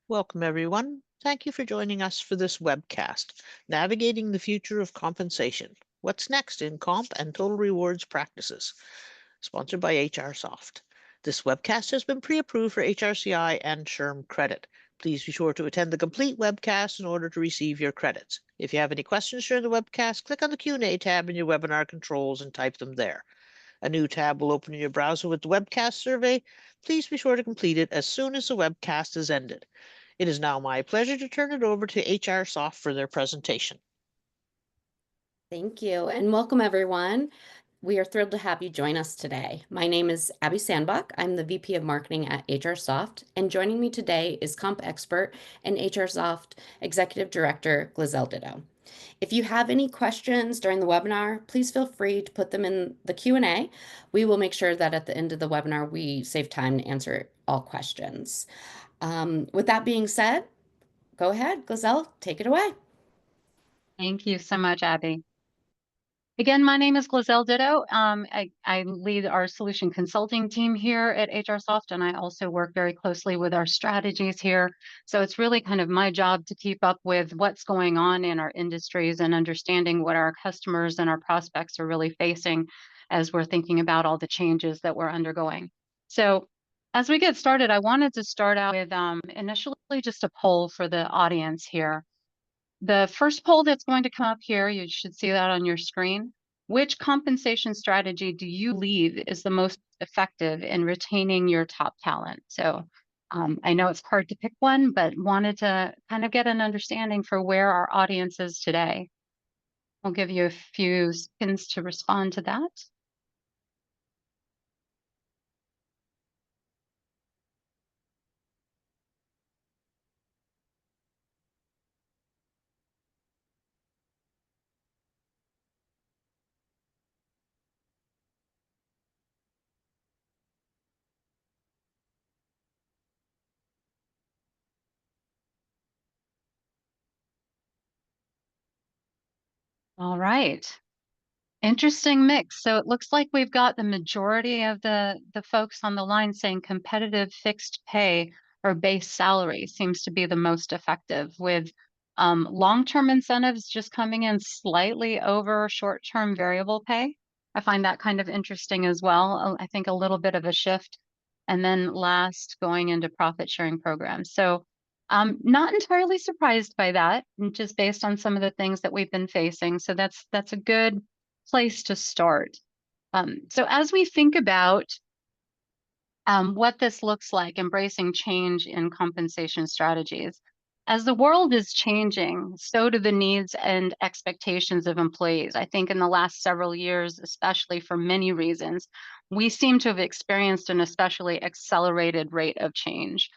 Welcome, everyone. Thank you for joining us for this webcast, Navigating the Future of Compensation. What's next in comp and total rewards practices? Sponsored by HRSoft. This webcast has been pre-approved for HRCI and SHRM credit. Please be sure to attend the complete webcast in order to receive your credits. If you have any questions during the webcast, click on the Q&A tab in your webinar controls and type them there. A new tab will open in your browser with the webcast survey. Please be sure to complete it as soon as the webcast is ended. It is now my pleasure to turn it over to HRSoft for their presentation. Thank you, and welcome everyone. We are thrilled to have you join us today. My name is Abby Sandbach. I'm the VP of Marketing at HRSoft, and joining me today is comp expert and HRSoft Executive Director, Glizelle Ditto. If you have any questions during the webinar, please feel free to put them in the Q&A. We will make sure that at the end of the webinar, we save time to answer all questions. With that being said, go ahead, Glizelle, take it away. Thank you so much, Abby. Again, my name is Glizelle Ditto. I lead our solution consulting team here at HRSoft, and I also work very closely with our strategies here. So it's really kind of my job to keep up with what's going on in our industries and understanding what our customers and our prospects are really facing as we're thinking about all the changes that we're undergoing. So as we get started, I wanted to start out with initially just a poll for the audience here. The first poll that's going to come up here, you should see that on your screen. Which compensation strategy do you believe is the most effective in retaining your top talent? So I know it's hard to pick one, but wanted to kind of get an understanding for where our audience is today. I'll give you a few seconds to respond to that. All right. Interesting mix. So it looks like we've got the majority of the folks on the line saying competitive fixed pay or base salary seems to be the most effective, with long-term incentives just coming in slightly over short-term variable pay. I find that kind of interesting as well. I think a little bit of a shift. And then last, going into profit sharing programs. So not entirely surprised by that, just based on some of the things that we've been facing. So that's a good place to start. So as we think about what this looks like, embracing change in compensation strategies, as the world is changing, so do the needs and expectations of employees. I think in the last several years, especially for many reasons, we seem to have experienced an especially accelerated rate of change.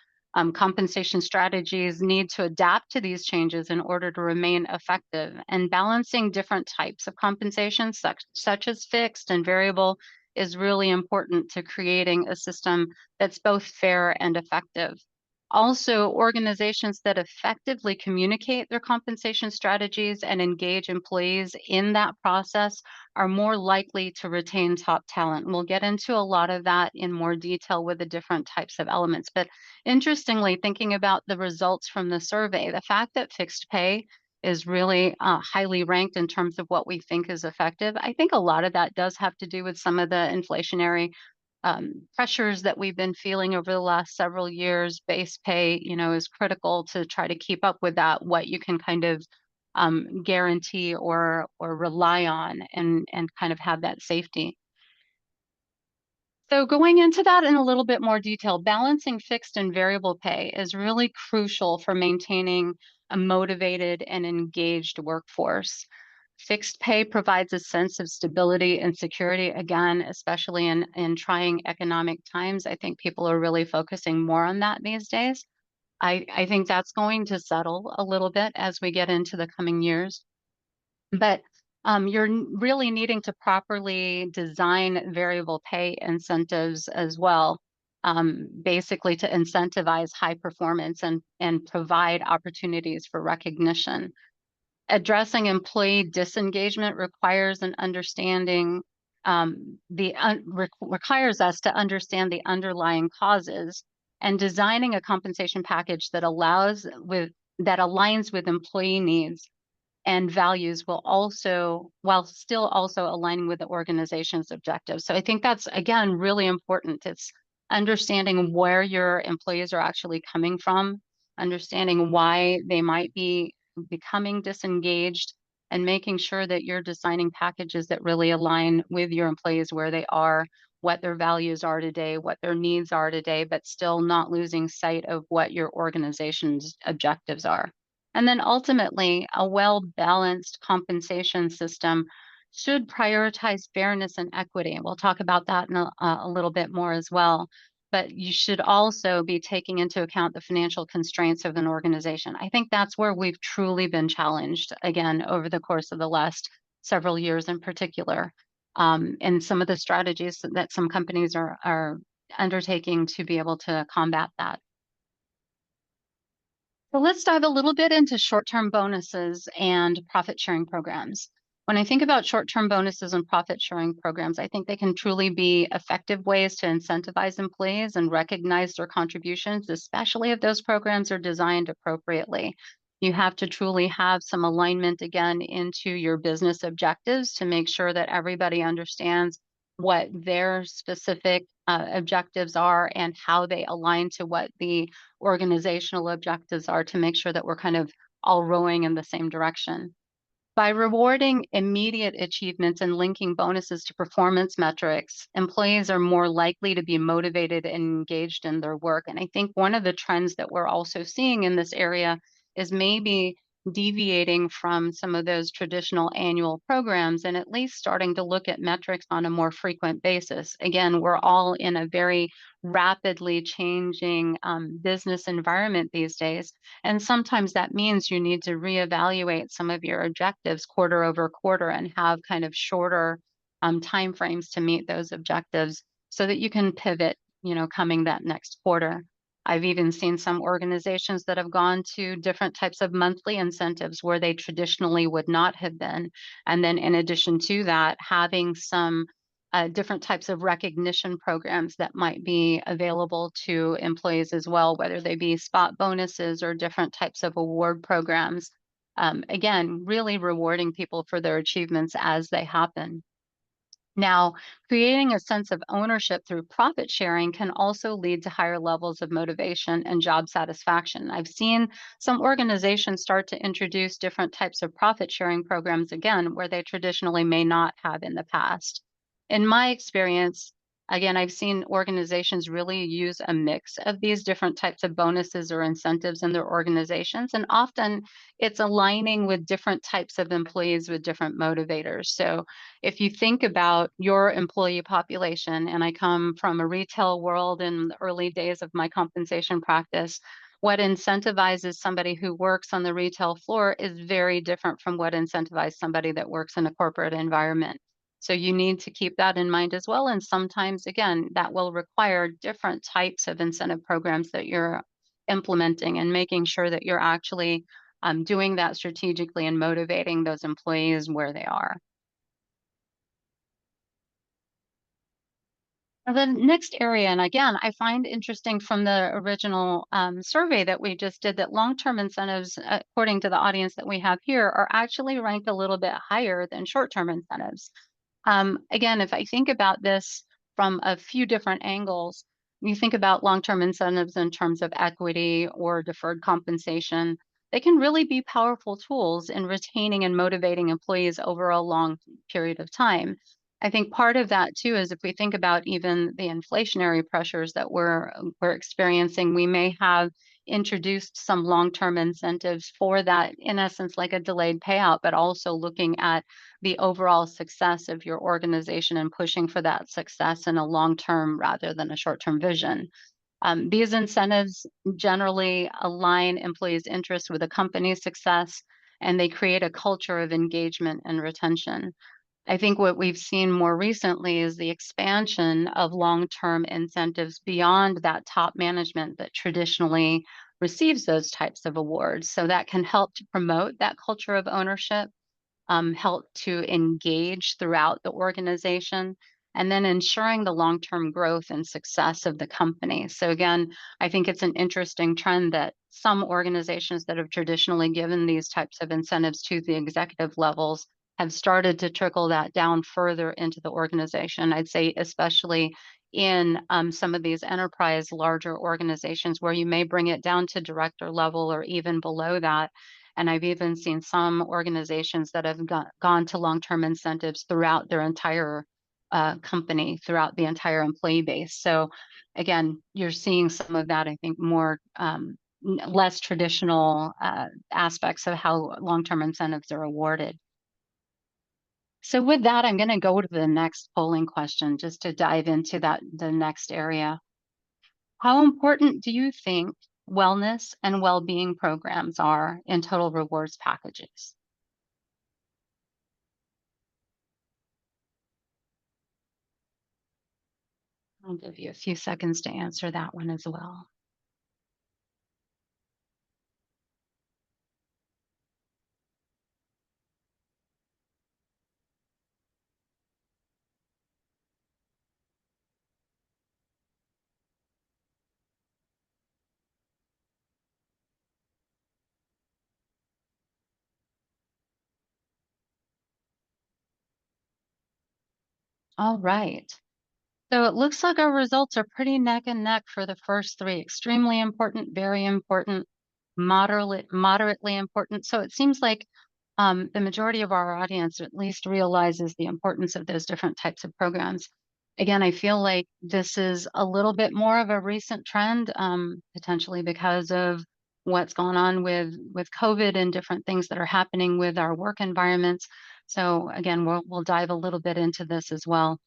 Compensation strategies need to adapt to these changes in order to remain effective, and balancing different types of compensation, such as fixed and variable, is really important to creating a system that's both fair and effective. Also, organizations that effectively communicate their compensation strategies and engage employees in that process are more likely to retain top talent. We'll get into a lot of that in more detail with the different types of elements. But interestingly, thinking about the results from the survey, the fact that fixed pay is really highly ranked in terms of what we think is effective, I think a lot of that does have to do with some of the inflationary pressures that we've been feeling over the last several years. Base pay, is critical to try to keep up with that, what you can kind of guarantee or rely on, and kind of have that safety. So going into that in a little bit more detail, balancing fixed and variable pay is really crucial for maintaining a motivated and engaged workforce. Fixed pay provides a sense of stability and security, again, especially in trying economic times. I think people are really focusing more on that these days. I think that's going to settle a little bit as we get into the coming years. But you're really needing to properly design variable pay incentives as well, basically to incentivize high performance and provide opportunities for recognition. Addressing employee disengagement requires an understanding, requires us to understand the underlying causes and designing a compensation package that aligns with employee needs and values while still also aligning with the organization's objectives. So I think that's, again, really important. It's understanding where your employees are actually coming from, understanding why they might be becoming disengaged, and making sure that you're designing packages that really align with your employees where they are, what their values are today, what their needs are today, but still not losing sight of what your organization's objectives are. And then ultimately, a well-balanced compensation system should prioritize fairness and equity. And we'll talk about that in a little bit more as well. But you should also be taking into account the financial constraints of an organization. I think that's where we've truly been challenged, again, over the course of the last several years in particular, and some of the strategies that some companies are undertaking to be able to combat that. So let's dive a little bit into short-term bonuses and profit-sharing programs. When I think about short-term bonuses and profit-sharing programs, I think they can truly be effective ways to incentivize employees and recognize their contributions, especially if those programs are designed appropriately. You have to truly have some alignment, again, into your business objectives to make sure that everybody understands what their specific objectives are and how they align to what the organizational objectives are, to make sure that we're kind of all rowing in the same direction. By rewarding immediate achievements and linking bonuses to performance metrics, employees are more likely to be motivated and engaged in their work. And I think one of the trends that we're also seeing in this area is maybe deviating from some of those traditional annual programs and at least starting to look at metrics on a more frequent basis. Again, we're all in a very rapidly changing business environment these days. And sometimes that means you need to reevaluate some of your objectives quarter over quarter and have kind of shorter timeframes to meet those objectives so that you can pivot, coming that next quarter. I've even seen some organizations that have gone to different types of monthly incentives where they traditionally would not have been. And then in addition to that, having some different types of recognition programs that might be available to employees as well, whether they be spot bonuses or different types of award programs. Again, really rewarding people for their achievements as they happen. Now, creating a sense of ownership through profit sharing can also lead to higher levels of motivation and job satisfaction. I've seen some organizations start to introduce different types of profit sharing programs again, where they traditionally may not have in the past. In my experience, again, I've seen organizations really use a mix of these different types of bonuses or incentives in their organizations. And often it's aligning with different types of employees with different motivators. So if you think about your employee population, and I come from a retail world in the early days of my compensation practice, what incentivizes somebody who works on the retail floor is very different from what incentivizes somebody that works in a corporate environment. So you need to keep that in mind as well. And sometimes, again, that will require different types of incentive programs that you're implementing and making sure that you're actually doing that strategically and motivating those employees where they are. The next area, and again, I find interesting from the original survey that we just did, that long-term incentives, according to the audience that we have here, are actually ranked a little bit higher than short-term incentives. Again, if I think about this from a few different angles, you think about long-term incentives in terms of equity or deferred compensation, they can really be powerful tools in retaining and motivating employees over a long period of time. I think part of that too is if we think about even the inflationary pressures that we're experiencing, we may have introduced some long-term incentives for that, in essence, like a delayed payout, but also looking at the overall success of your organization and pushing for that success in a long-term rather than a short-term vision. These incentives generally align employees' interests with the company's success, and they create a culture of engagement and retention. I think what we've seen more recently is the expansion of long-term incentives beyond that top management that traditionally receives those types of awards. So that can help to promote that culture of ownership, help to engage throughout the organization. and then ensuring the long-term growth and success of the company. So again, I think it's an interesting trend that some organizations that have traditionally given these types of incentives to the executive levels have started to trickle that down further into the organization. I'd say especially in some of these enterprise larger organizations where you may bring it down to director level or even below that. And I've even seen some organizations that have gone to long-term incentives throughout their entire company, throughout the entire employee base. So again, you're seeing some of that, I think, more less traditional aspects of how long-term incentives are awarded. So with that, I'm going to go to the next polling question just to dive into the next area. How important do you think wellness and well-being programs are in total rewards packages? I'll give you a few seconds to answer that one as well. All right. So it looks like our results are pretty neck and neck for the first three. Extremely important, very important, moderately important. So it seems like the majority of our audience at least realizes the importance of those different types of programs. Again, I feel like this is a little bit more of a recent trend, potentially because of what's gone on with COVID and different things that are happening with our work environments. So again, we'll dive a little bit into this as well.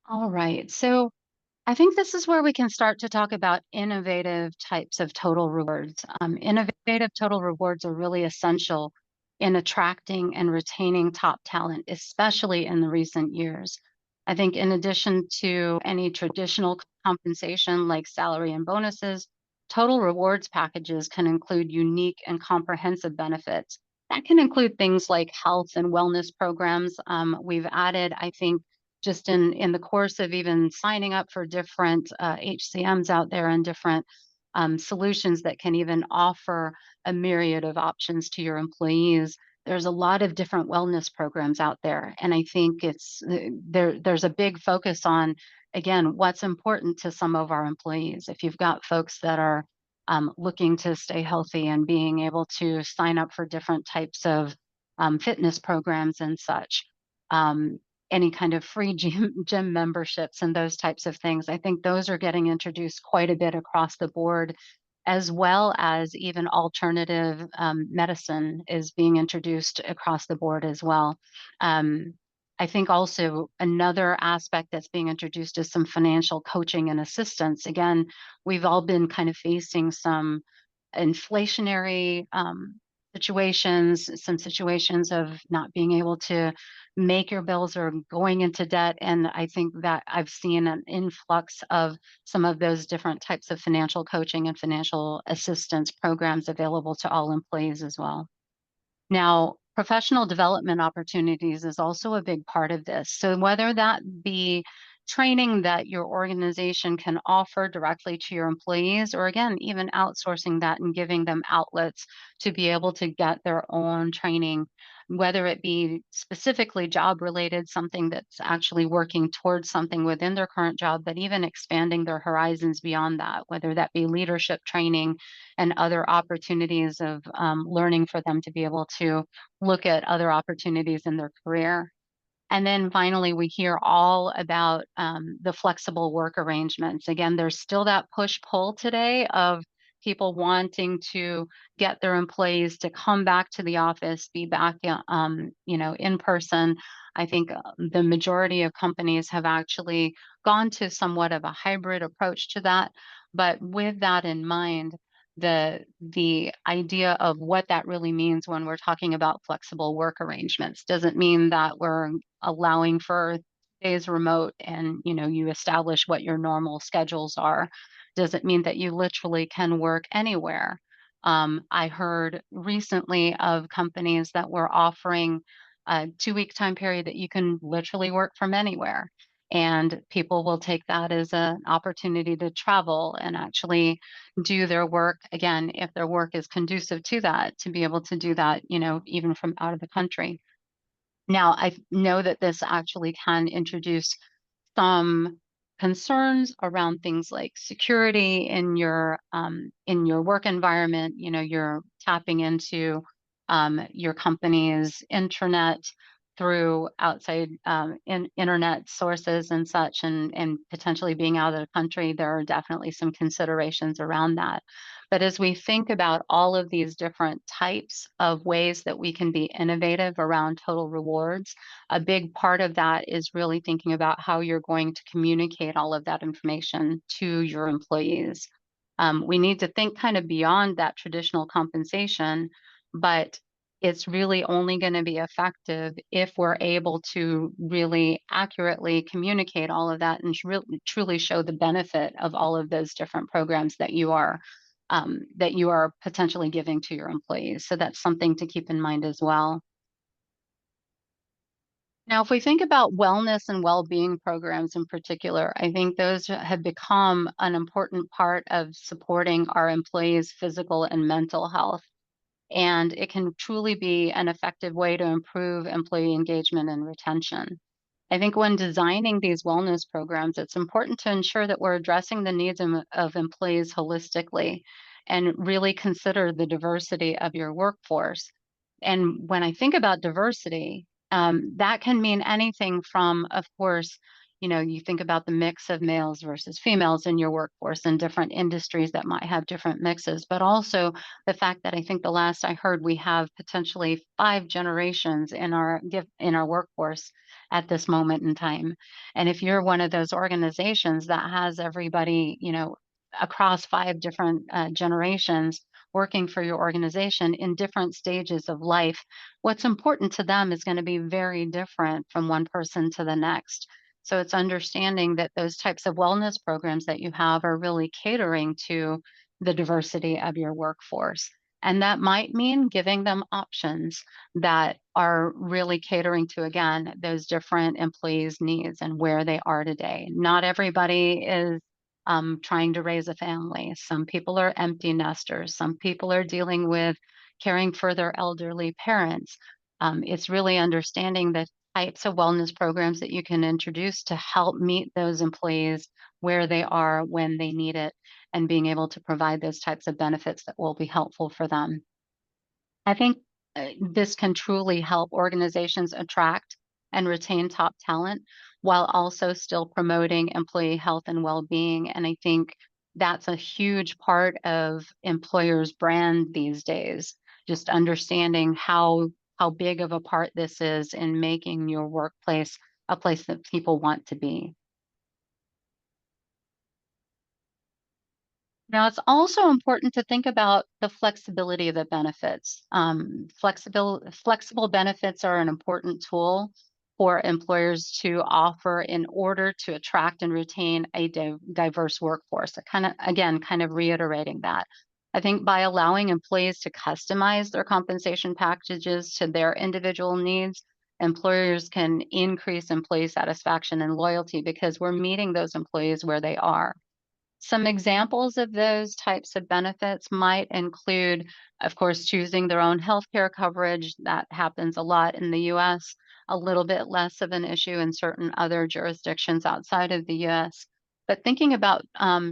All right. So I think this is where we can start to talk about innovative types of total rewards. Innovative total rewards are really essential in attracting and retaining top talent, especially in the recent years. I think in addition to any traditional compensation like salary and bonuses, total rewards packages can include unique and comprehensive benefits. That can include things like health and wellness programs. We've added, I think, just in the course of even signing up for different HCMs out there and different solutions that can even offer a myriad of options to your employees. There's a lot of different wellness programs out there, and I think it's there's a big focus on, again, what's important to some of our employees. If you've got folks that are looking to stay healthy and being able to sign up for different types of fitness programs and such, any kind of free gym memberships and those types of things. I think those are getting introduced quite a bit across the board, as well as even alternative medicine is being introduced across the board as well. I think also another aspect that's being introduced is some financial coaching and assistance. Again, we've all been kind of facing some inflationary situations, some situations of not being able to make your bills or going into debt. And I think that I've seen an influx of some of those different types of financial coaching and financial assistance programs available to all employees as well. Now, professional development opportunities is also a big part of this. So whether that be training that your organization can offer directly to your employees, or again, even outsourcing that and giving them outlets to be able to get their own training, whether it be specifically job related, something that's actually working towards something within their current job, but even expanding their horizons beyond that, whether that be leadership training and other opportunities of learning for them to be able to look at other opportunities in their career. And then finally, we hear all about the flexible work arrangements. Again, there's still that push-pull today of people wanting to get their employees to come back to the office, be back, in person. I think the majority of companies have actually gone to somewhat of a hybrid approach to that. But with that in mind, the idea of what that really means when we're talking about flexible work arrangements doesn't mean that we're allowing for days remote and you establish what your normal schedules are. Doesn't mean that you literally can work anywhere. I heard recently of companies that were offering a 2-week time period that you can literally work from anywhere. And people will take that as an opportunity to travel and actually do their work again, if their work is conducive to that, to be able to do that, even from out of the country. Now, I know that this actually can introduce some concerns around things like security in your work environment. You're tapping into your company's internet through outside internet sources and such, and potentially being out of the country. There are definitely some considerations around that. But as we think about all of these different types of ways that we can be innovative around total rewards, a big part of that is really thinking about how you're going to communicate all of that information to your employees. We need to think kind of beyond that traditional compensation, but it's really only going to be effective if we're able to really accurately communicate all of that and truly show the benefit of all of those different programs that you are potentially giving to your employees. So that's something to keep in mind as well. Now, if we think about wellness and well-being programs in particular, I think those have become an important part of supporting our employees' physical and mental health. And it can truly be an effective way to improve employee engagement and retention. I think when designing these wellness programs, it's important to ensure that we're addressing the needs of employees holistically and really consider the diversity of your workforce. And when I think about diversity, that can mean anything from, of course, you think about the mix of males versus females in your workforce and different industries that might have different mixes, but also the fact that I think the last I heard, we have potentially 5 generations in our workforce at this moment in time. And if you're one of those organizations that has everybody, across 5 different generations working for your organization in different stages of life, what's important to them is going to be very different from one person to the next. So it's understanding that those types of wellness programs that you have are really catering to the diversity of your workforce. And that might mean giving them options that are really catering to, again, those different employees' needs and where they are today. Not everybody is trying to raise a family. Some people are empty nesters. Some people are dealing with caring for their elderly parents. It's really understanding the types of wellness programs that you can introduce to help meet those employees where they are when they need it, and being able to provide those types of benefits that will be helpful for them. I think this can truly help organizations attract and retain top talent while also still promoting employee health and well-being. And I think that's a huge part of employers' brand these days, just understanding how big of a part this is in making your workplace a place that people want to be. Now, it's also important to think about the flexibility of the benefits. Flexible benefits are an important tool for employers to offer in order to attract and retain a diverse workforce. Kind of reiterating that. I think by allowing employees to customize their compensation packages to their individual needs, employers can increase employee satisfaction and loyalty because we're meeting those employees where they are. Some examples of those types of benefits might include, of course, choosing their own healthcare coverage. That happens a lot in the US, a little bit less of an issue in certain other jurisdictions outside of the US. But thinking about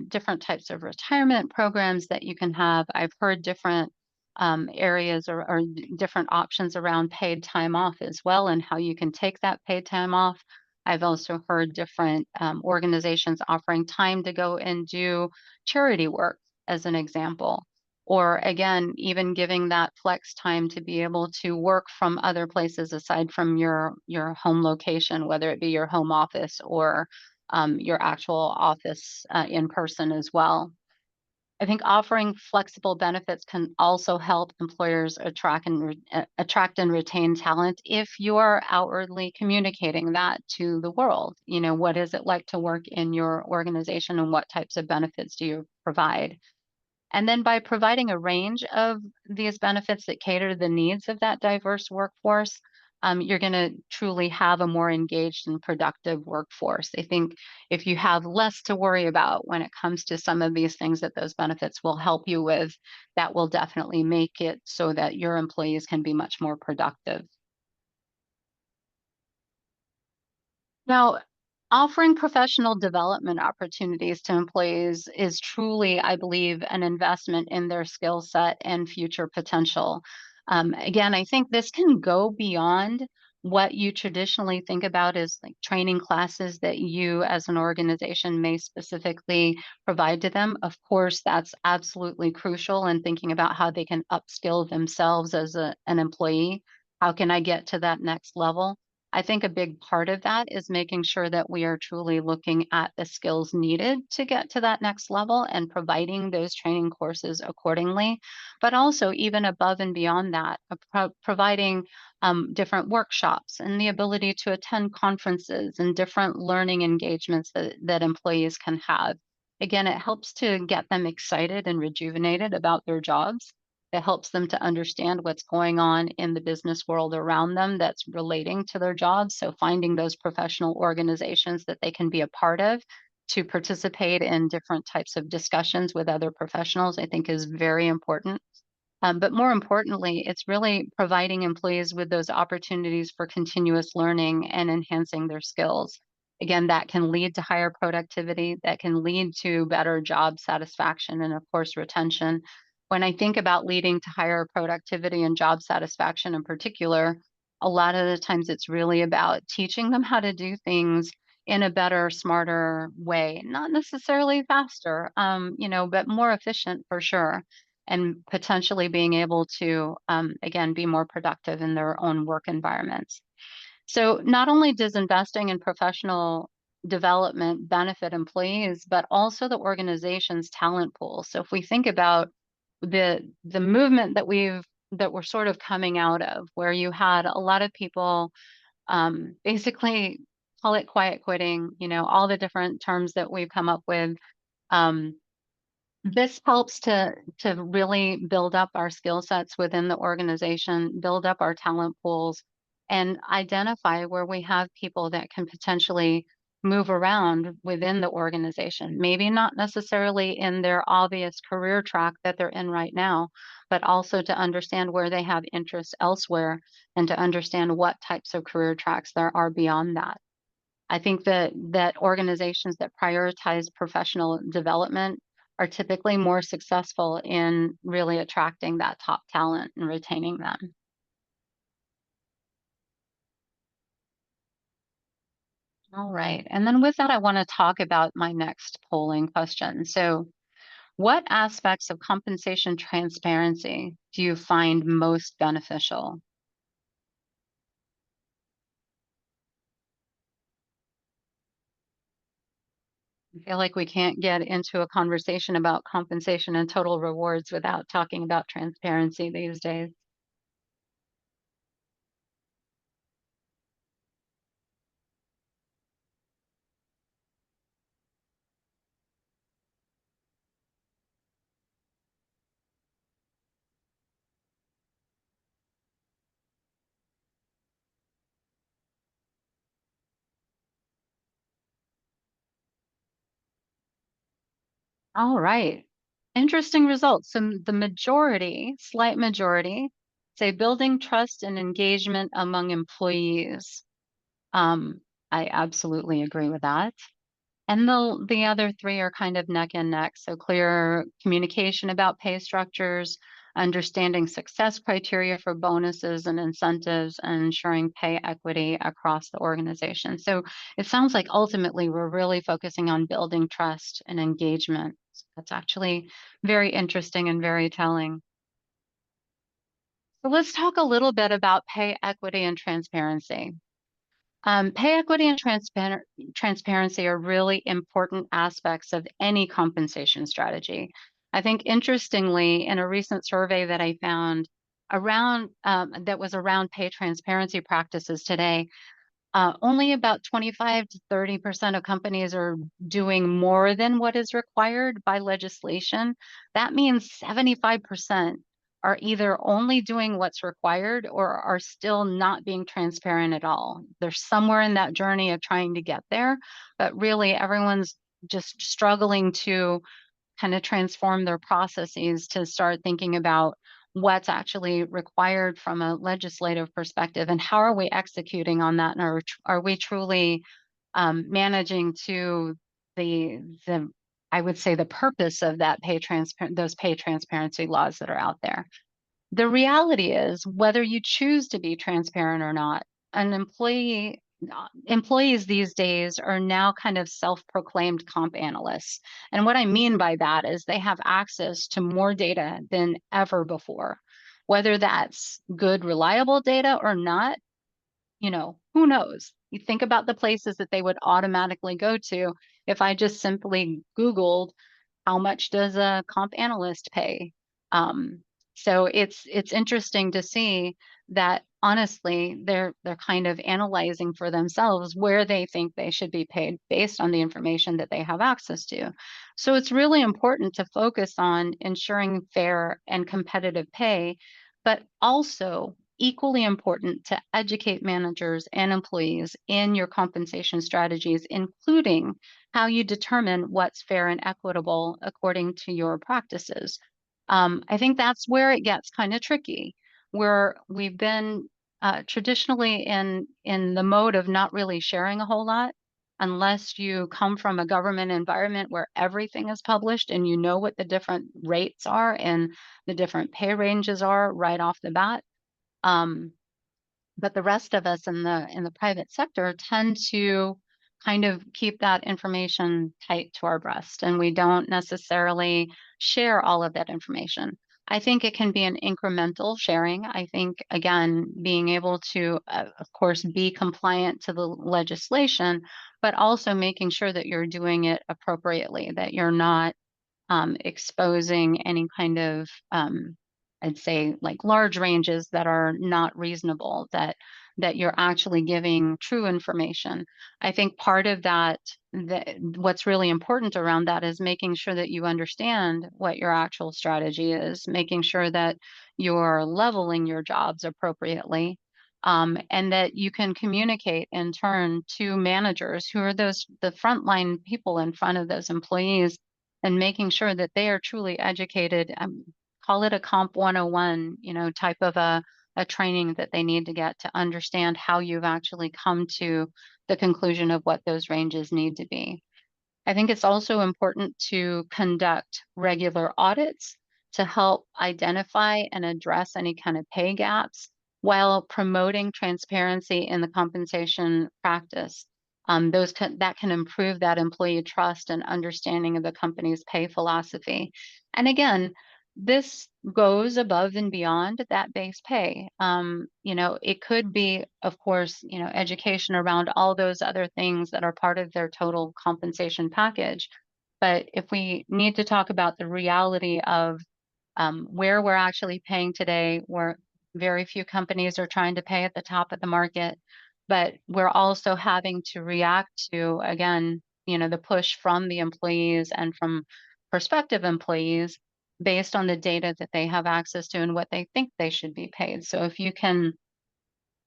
different types of retirement programs that you can have, I've heard different areas or different options around paid time off as well, and how you can take that paid time off. I've also heard different organizations offering time to go and do charity work, as an example. Or again, even giving that flex time to be able to work from other places aside from your home location, whether it be your home office or your actual office in person as well. I think offering flexible benefits can also help employers attract and retain talent if you are outwardly communicating that to the world. What is it like to work in your organization and what types of benefits do you provide? And then by providing a range of these benefits that cater to the needs of that diverse workforce, you're going to truly have a more engaged and productive workforce. I think if you have less to worry about when it comes to some of these things that those benefits will help you with, that will definitely make it so that your employees can be much more productive. Now, offering professional development opportunities to employees is truly, I believe, an investment in their skill set and future potential. Again, I think this can go beyond what you traditionally think about as like training classes that you as an organization may specifically provide to them. Of course, that's absolutely crucial in thinking about how they can upskill themselves as an employee. How can I get to that next level? I think a big part of that is making sure that we are truly looking at the skills needed to get to that next level and providing those training courses accordingly. But also, even above and beyond that, providing different workshops and the ability to attend conferences and different learning engagements that employees can have. Again, it helps to get them excited and rejuvenated about their jobs. It helps them to understand what's going on in the business world around them that's relating to their jobs. So finding those professional organizations that they can be a part of to participate in different types of discussions with other professionals, I think is very important. But more importantly, it's really providing employees with those opportunities for continuous learning and enhancing their skills. Again, that can lead to higher productivity, that can lead to better job satisfaction, and of course, retention. When I think about leading to higher productivity and job satisfaction in particular, a lot of the times it's really about teaching them how to do things in a better, smarter way, not necessarily faster, but more efficient for sure, and potentially being able to, again, be more productive in their own work environments. So not only does investing in professional development benefit employees, but also the organization's talent pool. So if we think about the movement that we're sort of coming out of, where you had a lot of people basically call it quiet quitting, all the different terms that we've come up with. Um, this helps to really build up our skill sets within the organization, build up our talent pools, and identify where we have people that can potentially move around within the organization. Maybe not necessarily in their obvious career track that they're in right now, but also to understand where they have interests elsewhere and to understand what types of career tracks there are beyond that. I think that organizations that prioritize professional development are typically more successful in really attracting that top talent and retaining them. All right. And then with that, I want to talk about my next polling question. So, what aspects of compensation transparency do you find most beneficial? I feel like we can't get into a conversation about compensation and total rewards without talking about transparency these days. All right. Interesting results. So the majority, slight majority, say building trust and engagement among employees. Um, I absolutely agree with that. And the other three are kind of neck and neck. So clear communication about pay structures, understanding success criteria for bonuses and incentives, and ensuring pay equity across the organization. So it sounds like ultimately we're really focusing on building trust and engagement. So that's actually very interesting and very telling. So let's talk a little bit about pay equity and transparency. Pay equity and transparency are really important aspects of any compensation strategy. I think interestingly, in a recent survey that I found around that was around pay transparency practices today, only about 25 to 30% of companies are doing more than what is required by legislation. That means 75% are either only doing what's required or are still not being transparent at all. They're somewhere in that journey of trying to get there, but really everyone's just struggling to kind of transform their processes to start thinking about what's actually required from a legislative perspective and how are we executing on that, and are we truly managing to the I would say the purpose of that those pay transparency laws that are out there. The reality is, whether you choose to be transparent or not, an employees these days are now kind of self-proclaimed comp analysts. And what I mean by that is they have access to more data than ever before. Whether that's good, reliable data or not, who knows? You think about the places that they would automatically go to if I just simply Googled how much does a comp analyst pay? Um, so it's interesting to see that honestly they're kind of analyzing for themselves where they think they should be paid based on the information that they have access to. So it's really important to focus on ensuring fair and competitive pay, but also equally important to educate managers and employees in your compensation strategies, including how you determine what's fair and equitable according to your practices. I think that's where it gets kind of tricky, where we've been traditionally in the mode of not really sharing a whole lot unless you come from a government environment where everything is published and you know what the different rates are and the different pay ranges are right off the bat. Um, but the rest of us in the private sector tend to kind of keep that information tight to our breast, and we don't necessarily share all of that information. I think it can be an incremental sharing. I think, again, being able to, of course, be compliant to the legislation, but also making sure that you're doing it appropriately, that you're not exposing any kind of, I'd say, like large ranges that are not reasonable, that you're actually giving true information. I think part of that, what's really important around that is making sure that you understand what your actual strategy is, making sure that you're leveling your jobs appropriately. And that you can communicate in turn to managers who are the frontline people in front of those employees, and making sure that they are truly educated. Call it a Comp 101, type of a training that they need to get to understand how you've actually come to the conclusion of what those ranges need to be. I think it's also important to conduct regular audits to help identify and address any kind of pay gaps while promoting transparency in the compensation practice. That can improve that employee trust and understanding of the company's pay philosophy. And again, this goes above and beyond that base pay. It could be, of course, education around all those other things that are part of their total compensation package. But if we need to talk about the reality of where we're actually paying today, where very few companies are trying to pay at the top of the market, but we're also having to react to, again, the push from the employees and from prospective employees based on the data that they have access to and what they think they should be paid. So if you can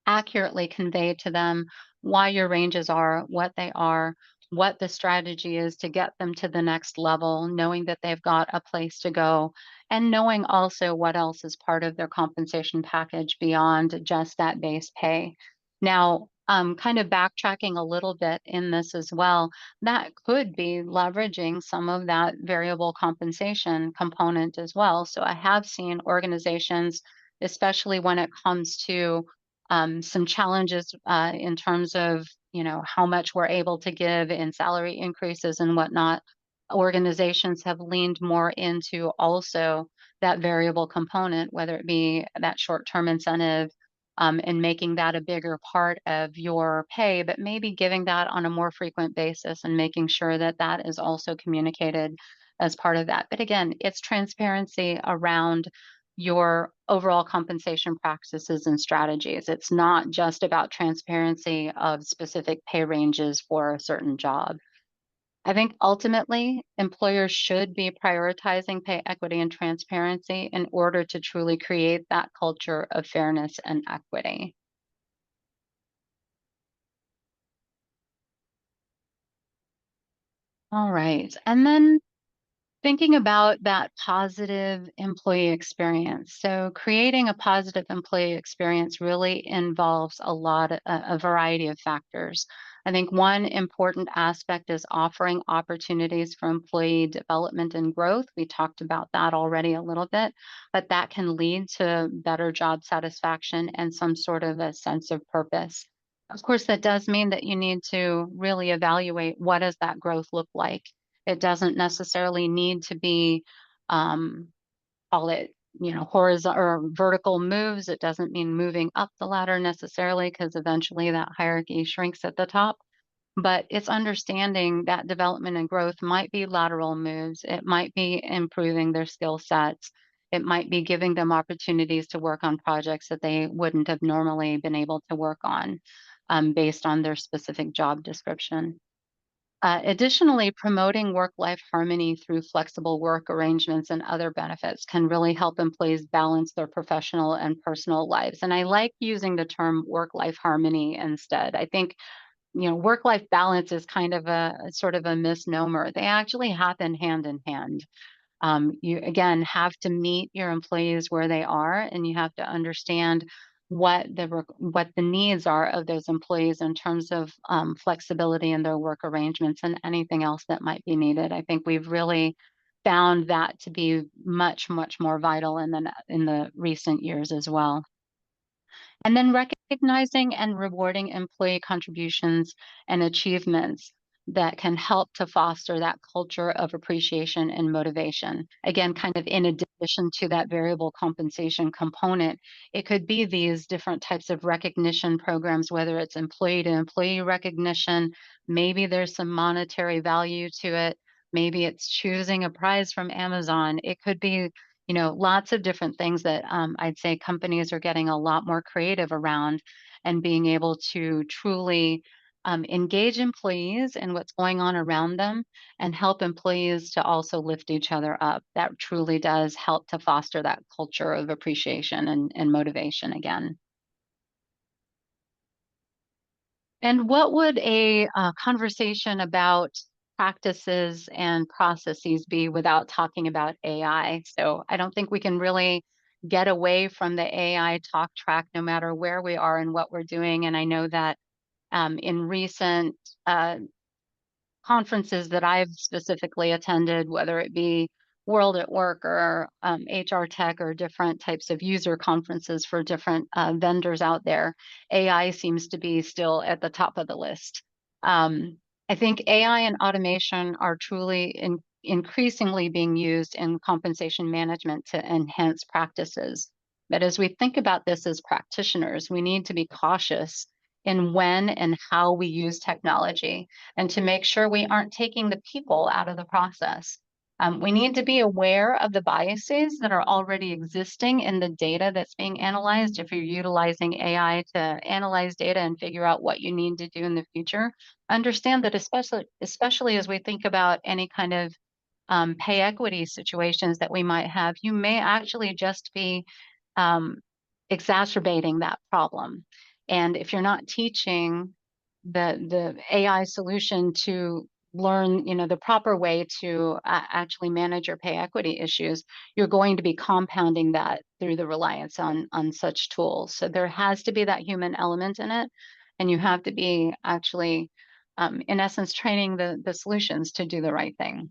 accurately convey to them why your ranges are, what they are, what the strategy is to get them to the next level, knowing that they've got a place to go, and knowing also what else is part of their compensation package beyond just that base pay. Now, kind of backtracking a little bit in this as well, that could be leveraging some of that variable compensation component as well. So I have seen organizations, especially when it comes to some challenges in terms of how much we're able to give in salary increases and whatnot. Organizations have leaned more into also that variable component, whether it be that short-term incentive, and making that a bigger part of your pay, but maybe giving that on a more frequent basis and making sure that that is also communicated as part of that. But again, it's transparency around your overall compensation practices and strategies. It's not just about transparency of specific pay ranges for a certain job. I think ultimately employers should be prioritizing pay equity and transparency in order to truly create that culture of fairness and equity. All right. And then thinking about that positive employee experience. So creating a positive employee experience really involves a variety of factors. I think one important aspect is offering opportunities for employee development and growth. We talked about that already a little bit, but that can lead to better job satisfaction and some sort of a sense of purpose. Of course, that does mean that you need to really evaluate what does that growth look like. It doesn't necessarily need to be, um, call it, horizontal or vertical moves. It doesn't mean moving up the ladder necessarily, because eventually that hierarchy shrinks at the top. But it's understanding that development and growth might be lateral moves. It might be improving their skill sets. It might be giving them opportunities to work on projects that they wouldn't have normally been able to work on, based on their specific job description. Additionally, promoting work-life harmony through flexible work arrangements and other benefits can really help employees balance their professional and personal lives. And I like using the term work-life harmony instead. I think, work-life balance is kind of a sort of a misnomer. They actually happen hand in hand. You again have to meet your employees where they are, and you have to understand what the needs are of those employees in terms of flexibility in their work arrangements and anything else that might be needed. I think we've really found that to be much, much more vital in the recent years as well. And then recognizing and rewarding employee contributions and achievements that can help to foster that culture of appreciation and motivation. Again, kind of in addition to that variable compensation component, it could be these different types of recognition programs, whether it's employee to employee recognition, maybe there's some monetary value to it, maybe it's choosing a prize from Amazon. It could be, lots of different things that I'd say companies are getting a lot more creative around, and being able to truly engage employees in what's going on around them and help employees to also lift each other up. That truly does help to foster that culture of appreciation and motivation again. And what would a conversation about practices and processes be without talking about AI? So I don't think we can really get away from the AI talk track no matter where we are and what we're doing. And I know that in recent conferences that I've specifically attended, whether it be World at Work or HR Tech or different types of user conferences for different vendors out there, AI seems to be still at the top of the list. I think AI and automation are truly increasingly being used in compensation management to enhance practices. But as we think about this as practitioners, we need to be cautious in when and how we use technology, and to make sure we aren't taking the people out of the process. We need to be aware of the biases that are already existing in the data that's being analyzed. If you're utilizing AI to analyze data and figure out what you need to do in the future, understand that especially as we think about any kind of pay equity situations that we might have, you may actually just be exacerbating that problem. And if you're not teaching the AI solution to learn, the proper way to actually manage your pay equity issues, you're going to be compounding that through the reliance on such tools. So there has to be that human element in it, and you have to be actually, in essence, training the solutions to do the right thing.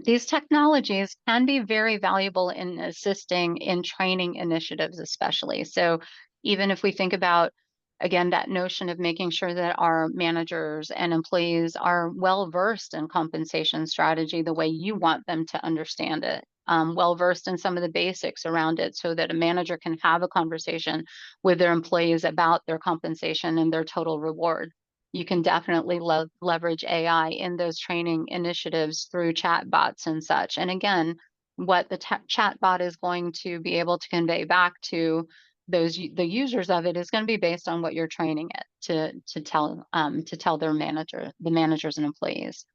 These technologies can be very valuable in assisting in training initiatives, especially. So even if we think about, again, that notion of making sure that our managers and employees are well versed in compensation strategy the way you want them to understand it, well versed in some of the basics around it, so that a manager can have a conversation with their employees about their compensation and their total reward. You can definitely leverage AI in those training initiatives through chat bots and such. And again, what the chat bot is going to be able to convey back to the users of it is going to be based on what you're training it to tell the managers and employees.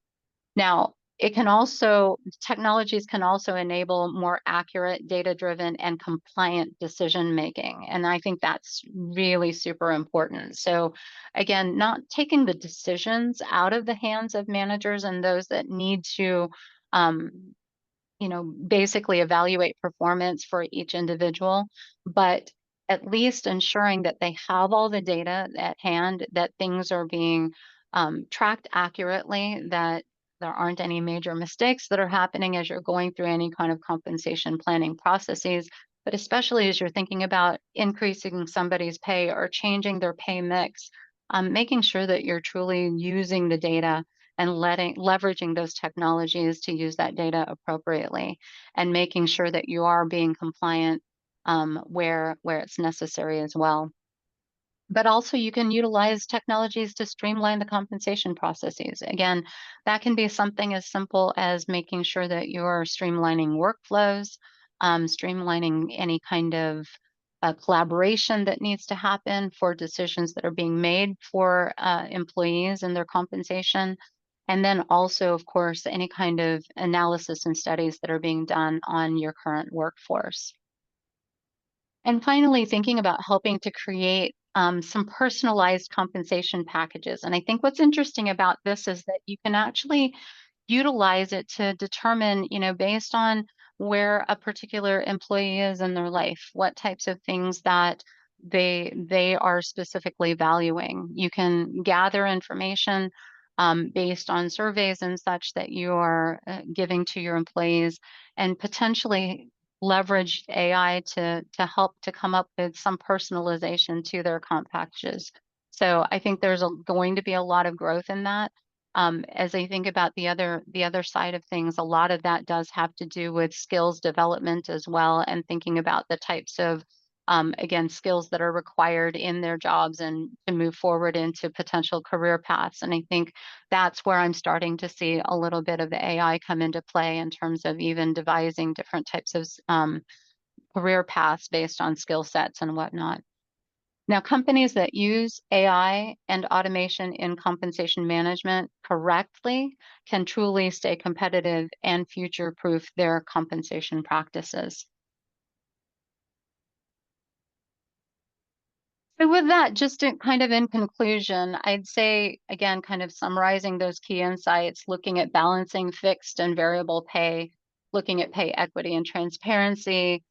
Now, technologies can also enable more accurate, data-driven, and compliant decision making. And I think that's really super important. So again, not taking the decisions out of the hands of managers and those that need to, basically evaluate performance for each individual, but at least ensuring that they have all the data at hand, that things are being tracked accurately, that there aren't any major mistakes that are happening as you're going through any kind of compensation planning processes, but especially as you're thinking about increasing somebody's pay or changing their pay mix, making sure that you're truly using the data and leveraging those technologies to use that data appropriately, and making sure that you are being compliant where it's necessary as well. But also you can utilize technologies to streamline the compensation processes. Again, that can be something as simple as making sure that you're streamlining workflows, streamlining any kind of collaboration that needs to happen for decisions that are being made for employees and their compensation. And then also, of course, any kind of analysis and studies that are being done on your current workforce. And finally, thinking about helping to create some personalized compensation packages. And I think what's interesting about this is that you can actually utilize it to determine, based on where a particular employee is in their life, what types of things that they are specifically valuing. You can gather information based on surveys and such that you are giving to your employees, and potentially leverage AI to help to come up with some personalization to their comp packages. So I think there's going to be a lot of growth in that. As I think about the other side of things, a lot of that does have to do with skills development as well, and thinking about the types of again, skills that are required in their jobs and to move forward into potential career paths. And I think that's where I'm starting to see a little bit of the AI come into play in terms of even devising different types of career paths based on skill sets and whatnot. Now, companies that use AI and automation in compensation management correctly can truly stay competitive and future-proof their compensation practices. So with that, just kind of in conclusion, I'd say, again, kind of summarizing those key insights, looking at balancing fixed and variable pay, looking at pay equity and transparency,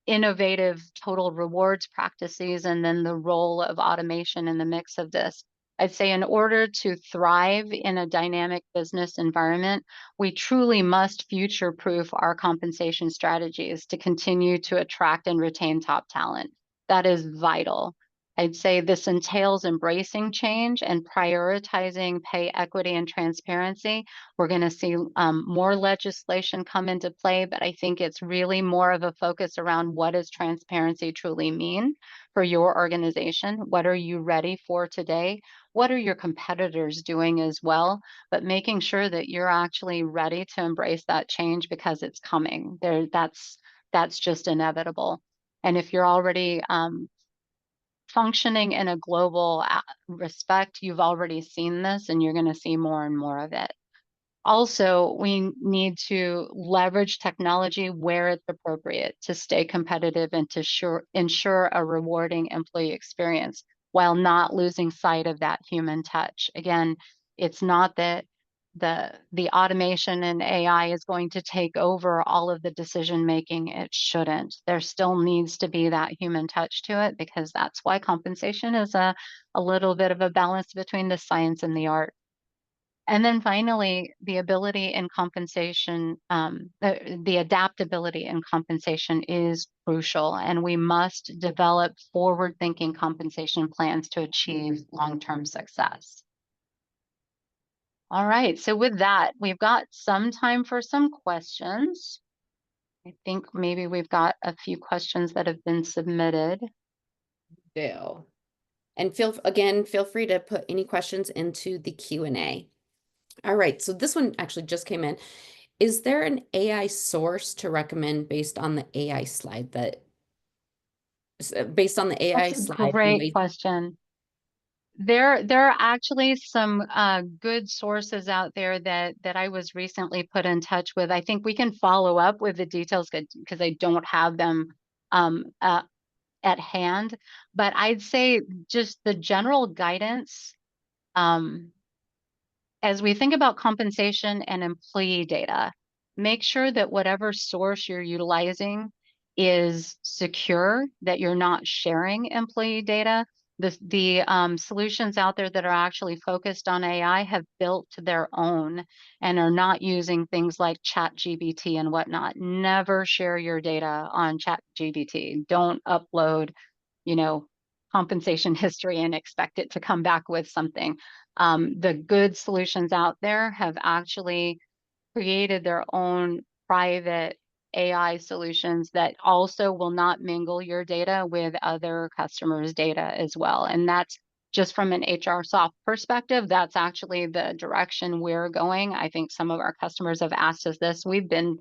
innovative total rewards practices, and then the role of automation in the mix of this. I'd say in order to thrive in a dynamic business environment, we truly must future-proof our compensation strategies to continue to attract and retain top talent. That is vital. I'd say this entails embracing change and prioritizing pay equity and transparency. We're going to see more legislation come into play, but I think it's really more of a focus around what does transparency truly mean for your organization? What are you ready for today? What are your competitors doing as well? But making sure that you're actually ready to embrace that change because it's coming. That's just inevitable. And if you're already functioning in a global respect, you've already seen this and you're going to see more and more of it. Also, we need to leverage technology where it's appropriate to stay competitive and to ensure a rewarding employee experience while not losing sight of that human touch. Again, it's not that the automation and AI is going to take over all of the decision making. It shouldn't. There still needs to be that human touch to it, because that's why compensation is a little bit of a balance between the science and the art. And then finally, the ability in compensation, the adaptability in compensation is crucial, and we must develop forward-thinking compensation plans to achieve long-term success. All right, so with that, we've got some time for some questions. I think maybe we've got a few questions that have been submitted. Do. And feel free to put any questions into the Q&A. All right, so this one actually just came in. Is there an AI source to recommend based on the AI slide based on the AI That's a slide? great question. There are actually some good sources out there that I was recently put in touch with. I think we can follow up with the details because I don't have them at hand. But I'd say just the general guidance as we think about compensation and employee data, make sure that whatever source you're utilizing is secure, that you're not sharing employee data. The solutions out there that are actually focused on AI have built their own and are not using things like ChatGPT and whatnot. Never share your data on ChatGPT. Don't upload, you know, compensation history and expect it to come back with something. The good solutions out there have actually created their own private AI solutions that also will not mingle your data with other customers' data as well. And that's just from an HR soft perspective, that's actually the direction we're going. I think some of our customers have asked us this. We've been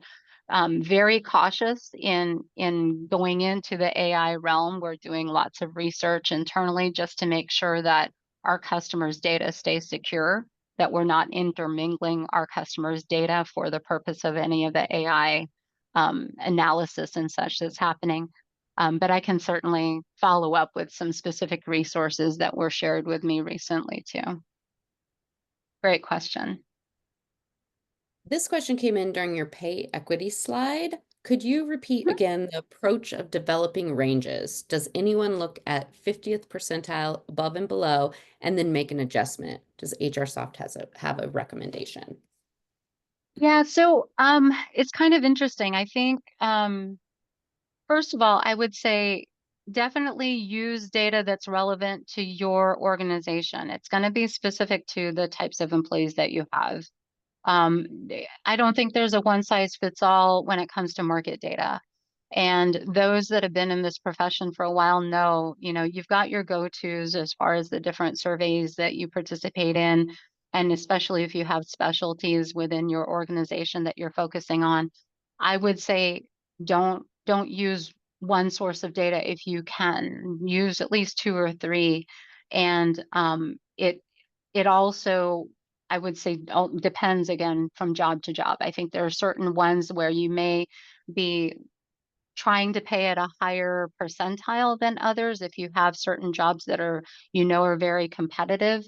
very cautious in going into the AI realm. We're doing lots of research internally just to make sure that our customers' data stays secure, that we're not intermingling our customers' data for the purpose of any of the AI analysis and such that's happening. But I can certainly follow up with some specific resources that were shared with me recently too. Great question. This question came in during your pay equity slide. Could you repeat again the approach of developing ranges? Does anyone look at 50th percentile above and below and then make an adjustment? Does HRSoft have a recommendation? Yeah, so it's kind of interesting. I think first of all, I would say definitely use data that's relevant to your organization. It's going to be specific to the types of employees that you have. I don't think there's a one size fits all when it comes to market data. And those that have been in this profession for a while know, you've got your go-tos as far as the different surveys that you participate in, and especially if you have specialties within your organization that you're focusing on. I would say don't use one source of data if you can. Use at least two or three. And it also, I would say, depends again from job to job. I think there are certain ones where you may be trying to pay at a higher percentile than others if you have certain jobs that are very competitive.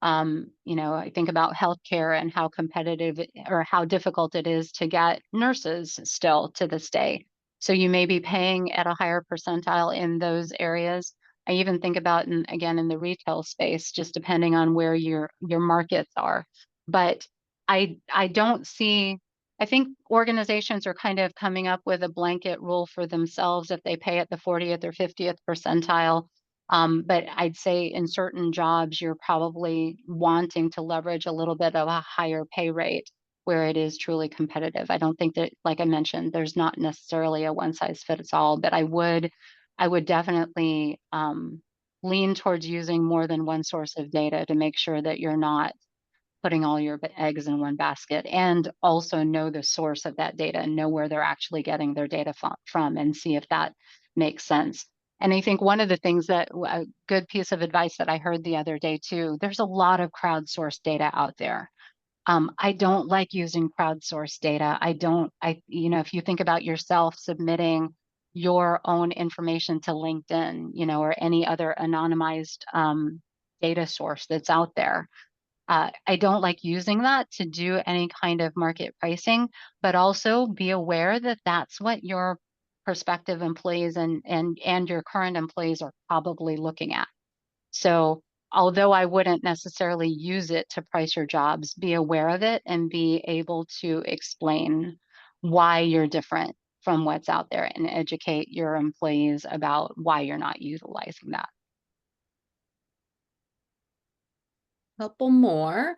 I think about healthcare and how competitive or how difficult it is to get nurses still to this day. So you may be paying at a higher percentile in those areas. I even think about, again, in the retail space, just depending on where your markets are. But I don't see, I think organizations are kind of coming up with a blanket rule for themselves if they pay at the 40th or 50th percentile. But I'd say in certain jobs, you're probably wanting to leverage a little bit of a higher pay rate where it is truly competitive. I don't think that, like I mentioned, there's not necessarily a one size fits all, but I would definitely lean towards using more than one source of data to make sure that you're not putting all your eggs in one basket, and also know the source of that data and know where they're actually getting their data from and see if that makes sense. And I think one of the things that a good piece of advice that I heard the other day too, there's a lot of crowdsourced data out there. I don't like using crowdsourced data. If you think about yourself submitting your own information to LinkedIn, or any other anonymized data source that's out there, I don't like using that to do any kind of market pricing, but also be aware that that's what your prospective employees and your current employees are probably looking at. So although I wouldn't necessarily use it to price your jobs, be aware of it and be able to explain why you're different from what's out there and educate your employees about why you're not utilizing that. Couple more.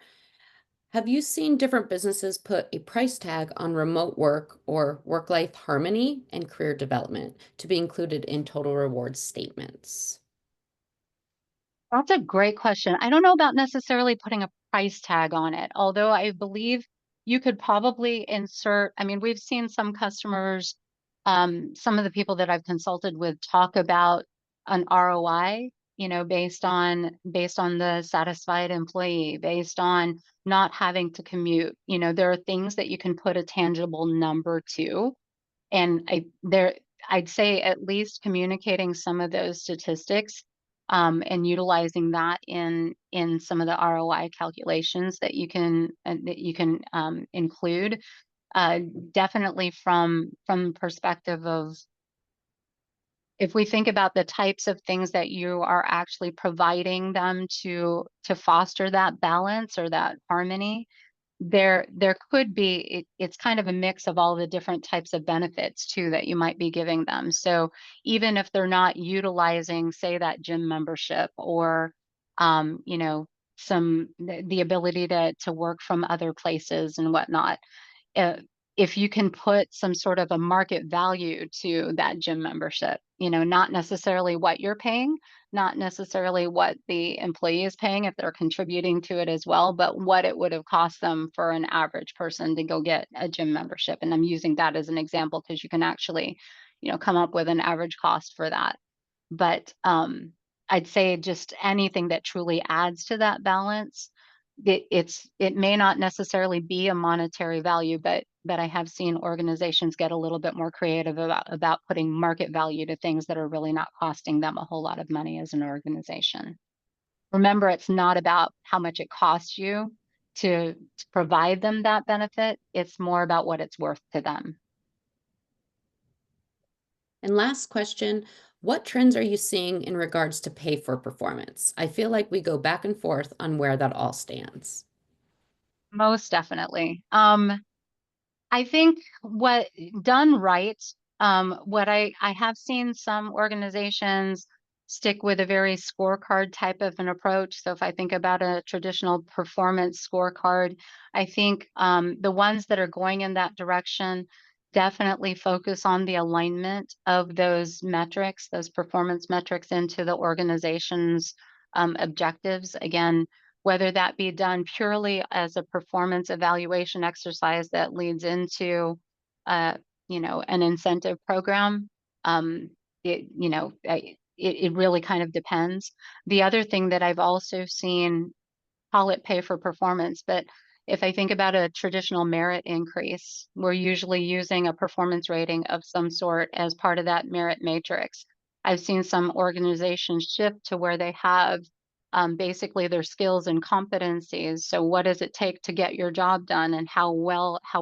Have you seen different businesses put a price tag on remote work or work-life harmony and career development to be included in total reward statements? That's a great question. I don't know about necessarily putting a price tag on it, although I believe you could probably insert, I mean, we've seen some customers, some of the people that I've consulted with talk about an ROI, you know, based on the satisfied employee, based on not having to commute. You know, there are things that you can put a tangible number to. And I'd say at least communicating some of those statistics, and utilizing that in some of the ROI calculations that you can include, uh, definitely from perspective of, if we think about the types of things that you are actually providing them to foster that balance or that harmony, there could be, it's kind of a mix of all the different types of benefits too that you might be giving them. So even if they're not utilizing, say, that gym membership, or you know, the ability to work from other places and whatnot, uh, if you can put some sort of a market value to that gym membership, you know, not necessarily what you're paying, not necessarily what the employee is paying if they're contributing to it as well, but what it would have cost them for an average person to go get a gym membership. And I'm using that as an example because you can actually, you know, come up with an average cost for that. But I'd say just anything that truly adds to that balance. It may not necessarily be a monetary value, but I have seen organizations get a little bit more creative about putting market value to things that are really not costing them a whole lot of money as an organization. Remember, it's not about how much it costs you to provide them that benefit. It's more about what it's worth to them. And last question, what trends are you seeing in regards to pay for performance? I feel like we go back and forth on where that all stands. Most definitely. I think what done right, what I have seen some organizations stick with a very scorecard type of an approach. So if I think about a traditional performance scorecard, I think the ones that are going in that direction definitely focus on the alignment of those metrics, those performance metrics, into the organization's objectives. Again, whether that be done purely as a performance evaluation exercise that leads into, uh, you know, an incentive program. You know, it really kind of depends. The other thing that I've also seen, call it pay for performance, but if I think about a traditional merit increase, we're usually using a performance rating of some sort as part of that merit matrix. I've seen some organizations shift to where they have basically their skills and competencies. So what does it take to get your job done, and how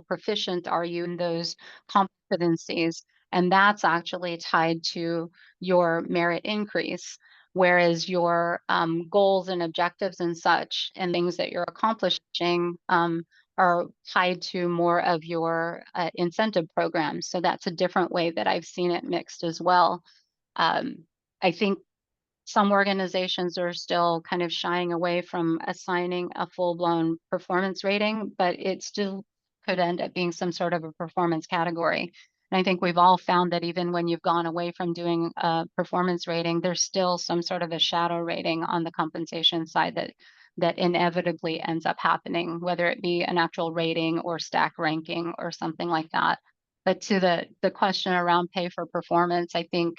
proficient are you in those competencies? And that's actually tied to your merit increase. Whereas your goals and objectives and such and things that you're accomplishing are tied to more of your incentive programs. So that's a different way that I've seen it mixed as well. I think some organizations are still kind of shying away from assigning a full-blown performance rating, but it still could end up being some sort of a performance category. And I think we've all found that even when you've gone away from doing a performance rating, there's still some sort of a shadow rating on the compensation side that inevitably ends up happening, whether it be an actual rating or stack ranking or something like that. But to the question around pay for performance, I think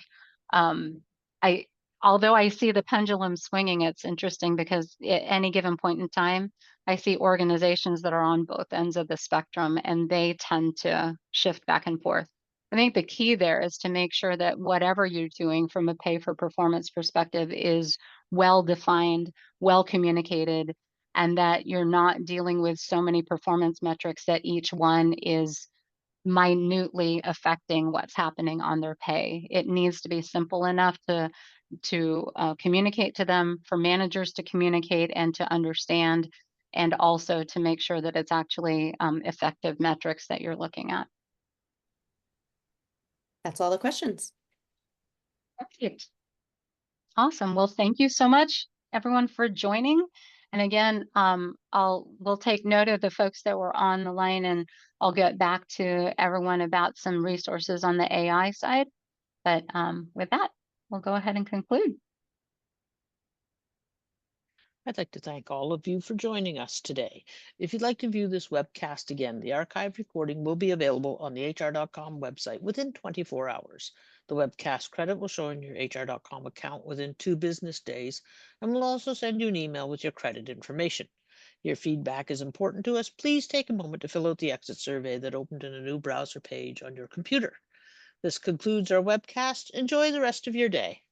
I although I see the pendulum swinging, it's interesting because at any given point in time, I see organizations that are on both ends of the spectrum, and they tend to shift back and forth. I think the key there is to make sure that whatever you're doing from a pay for performance perspective is well defined, well communicated, and that you're not dealing with so many performance metrics that each one is minutely affecting what's happening on their pay. It needs to be simple enough to communicate to them, for managers to communicate and to understand, and also to make sure that it's actually effective metrics that you're looking at. That's all the questions. Perfect. Awesome. Well, thank you so much, everyone, for joining. And again, we'll take note of the folks that were on the line, and I'll get back to everyone about some resources on the AI side. But with that, we'll go ahead and conclude. I'd like to thank all of you for joining us today. If you'd like to view this webcast again, the archived recording will be available on the hr.com website within 24 hours. The webcast credit will show in your hr.com account within 2 business days, and we'll also send you an email with your credit information. Your feedback is important to us. Please take a moment to fill out the exit survey that opened in a new browser page on your computer. This concludes our webcast. Enjoy the rest of your day.